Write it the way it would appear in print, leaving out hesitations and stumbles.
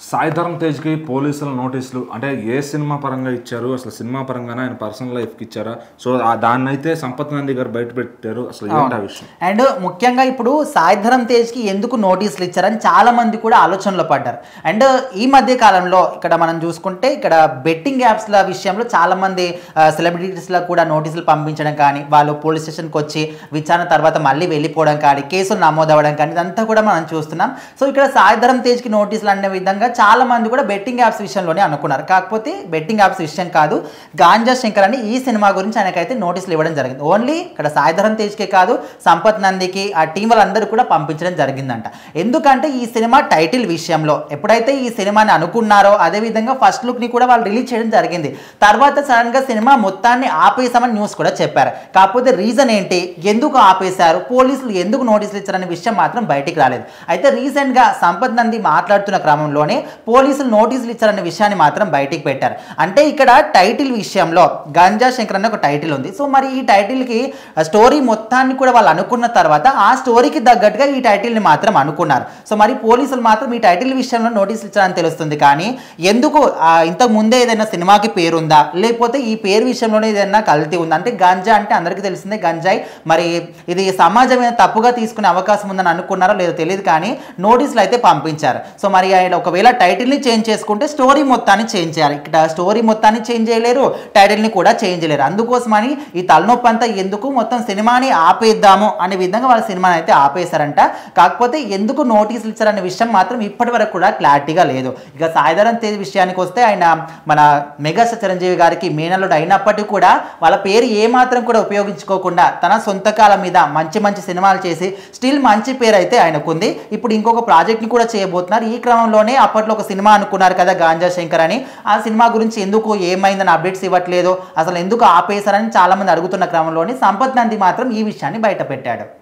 సాయి ధరమ్ తేజ్‌కి పోలీసుల నోటీసులు అంటే ఏ సినిమా పరంగా ఇచ్చారు? అసలు సినిమా పరంగానా ఆయన పర్సనల్ లైఫ్‌కి ఇచ్చారా? సో, దాన్నైతే సంపత్ నంది గారు బయట పెట్టారు. అసలు ఏంటి ఆ విషయం? అండ్ ముఖ్యంగా ఇప్పుడు సాయి ధరమ్ తేజ్‌కి ఎందుకు నోటీసులు ఇచ్చారని చాలా మంది కూడా ఆలోచనలో పడ్డారు. అండ్ ఈ మధ్య కాలంలో ఇక్కడ మనం చూసుకుంటే ఇక్కడ బెట్టింగ్ యాప్స్‌ల విషయంలో చాలా మంది సెలబ్రిటీస్‌లకు కూడా నోటీసులు పంపించడం కానీ, వాళ్ళు పోలీస్ స్టేషన్‌కి వచ్చి విచారణ తర్వాత మళ్ళీ వెళ్ళిపోవడం కానీ, కేసులు నమోదవ్వడం కానీ ఇదంతా కూడా మనం చూస్తున్నాం. సో, ఇక్కడ సాయి ధరమ్ తేజ్‌కి నోటీసులు అనే విధంగా చాలా మంది కూడా బెట్టింగ్ యాప్స్ విషయంలోనే అనుకున్నారు. కాకపోతే బెట్టింగ్ యాప్స్ విషయం కాదు, గాంజా శంకర్ అని ఈ సినిమా గురించి ఆయనకైతే నోటీసులు ఇవ్వడం జరిగింది. ఓన్లీ ఇక్కడ సాయి ధరమ్ తేజ్కే కాదు, సంపత్ నందికి ఆ టీం వాళ్ళందరూ కూడా పంపించడం జరిగిందంట. ఎందుకంటే ఈ సినిమా టైటిల్ విషయంలో ఎప్పుడైతే ఈ సినిమాని అనుకున్నారో అదేవిధంగా ఫస్ట్ లుక్ని కూడా వాళ్ళు రిలీజ్ చేయడం జరిగింది. తర్వాత సడన్గా సినిమా మొత్తాన్ని ఆపేసామని న్యూస్ కూడా చెప్పారు. కాకపోతే రీజన్ ఏంటి, ఎందుకు ఆపేశారు, పోలీసులు ఎందుకు నోటీసులు ఇచ్చారనే విషయం మాత్రం బయటికి రాలేదు. అయితే రీసెంట్గా సంపత్ నంది మాట్లాడుతున్న క్రమంలోనే పోలీసులు నోటీసులు ఇచ్చారనే విషయాన్ని మాత్రం బయటికి పెట్టారు. అంటే ఇక్కడ టైటిల్ విషయంలో గంజా శంకర్ అనే ఒక టైటిల్ ఉంది. సో మరి ఈ టైటిల్కి స్టోరీ మొత్తాన్ని కూడా వాళ్ళు అనుకున్న తర్వాత ఆ స్టోరీకి తగ్గట్టుగా ఈ టైటిల్ని మాత్రం అనుకున్నారు. సో మరి పోలీసులు మాత్రం ఈ టైటిల్ విషయంలో నోటీసులు ఇచ్చారని తెలుస్తుంది. కానీ ఎందుకు ఇంతకు ముందే ఏదైనా సినిమాకి పేరుందా, లేకపోతే ఈ పేరు విషయంలోనే ఏదైనా కల్తీ ఉందా? అంటే గంజా అంటే అందరికీ తెలిసిందే గంజాయి, మరి ఇది సమాజం తప్పుగా తీసుకునే అవకాశం ఉందని అనుకున్నారో లేదో తెలియదు, కానీ నోటీసులు అయితే పంపించారు. సో మరి ఆయన ఒకవేళ టైటిల్ని చేంజ్ చేసుకుంటే స్టోరీ మొత్తాన్ని చేంజ్ చేయాలి. ఇక్కడ స్టోరీ మొత్తాన్ని చేంజ్ చేయలేరు, టైటిల్ని కూడా చేంజ్ చేయలేరు. అందుకోసమని ఈ తలనొప్పి అంతా ఎందుకు, మొత్తం సినిమాని ఆపేద్దాము అనే విధంగా వాళ్ళ సినిమాని అయితే ఆపేశారంట. కాకపోతే ఎందుకు నోటీసులు ఇచ్చారనే విషయం మాత్రం ఇప్పటి వరకు కూడా క్లారిటీగా లేదు. ఇక సాయి ధరమ్ తేజ్ విషయానికి వస్తే ఆయన మన మెగాస్టార్ చిరంజీవి గారికి మేనల్లుడు అయినప్పటికీ కూడా వాళ్ళ పేరు ఏమాత్రం కూడా ఉపయోగించుకోకుండా తన సొంత కాలం మీద మంచి మంచి సినిమాలు చేసి స్టిల్ మంచి పేరు అయితే ఆయనకుంది. ఇప్పుడు ఇంకొక ప్రాజెక్ట్ని కూడా చేయబోతున్నారు. ఈ క్రమంలోనే అప్పట్లో ఒక సినిమా అనుకున్నారు కదా గాంజా శంకర్ అని, ఆ సినిమా గురించి ఎందుకు ఏమైందని అప్డేట్స్ ఇవ్వట్లేదు, అసలు ఎందుకు ఆపేశారని చాలా మంది అడుగుతున్న క్రమంలోనే సంపత్ నంది మాత్రం ఈ విషయాన్ని బయట పెట్టాడు.